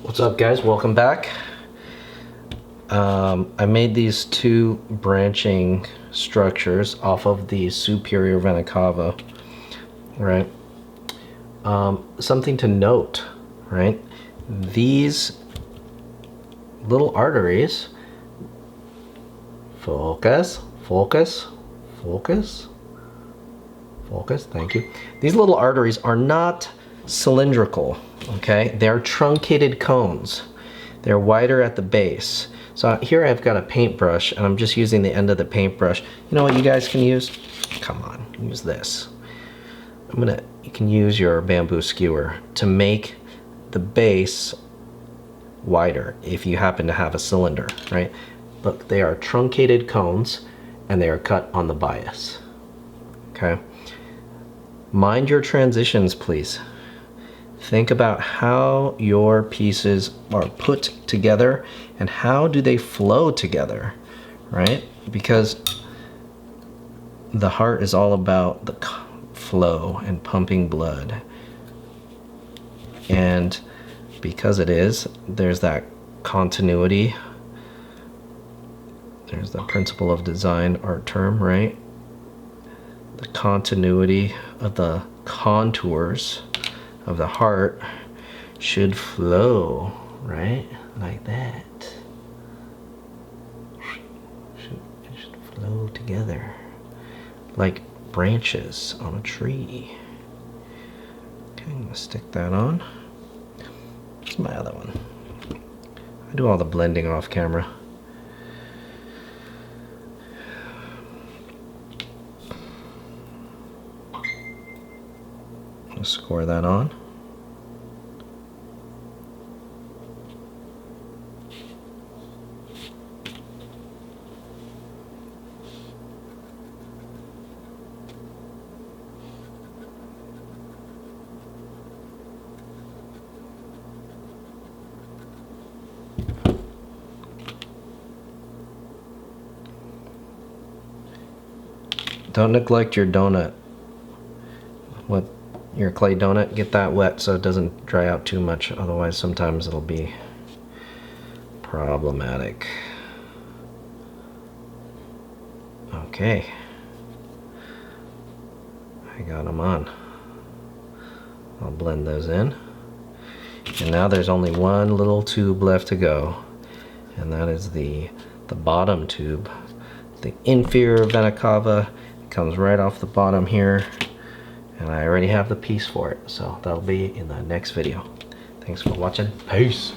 What's up, guys? Welcome back. I made these two branching structures off of the superior vena cava, right? Something to note, right? These little arteries, focus, thank you. These little arteries are not cylindrical, okay? They're truncated cones. They're wider at the base. So here I've got a paintbrush and I'm just using the end of the paintbrush. You know what you guys can use? Come on, use this. You can use your bamboo skewer to make the base wider if you happen to have a cylinder, right? Look, they are truncated cones and they are cut on the bias, okay? Mind your transitions, please. Think about how your pieces are put together and how do they flow together, right? Because the heart is all about the flow and pumping blood. And because it is, there's that continuity. There's the principle of design art term, right? The continuity of the contours of the heart should flow, right? Like that. It should flow together like branches on a tree. Okay, I'm gonna stick that on. Where's my other one? I do all the blending off camera. Score that on. Don't neglect your donut. Your clay donut, get that wet so it doesn't dry out too much, otherwise sometimes it'll be problematic. Okay, I got them on. I'll blend those in, and now there's only one little tube left to go, and that is the bottom tube. The inferior vena cava comes right off the bottom here. And I already have the piece for it, so that'll be in the next video. Thanks for watching. Peace.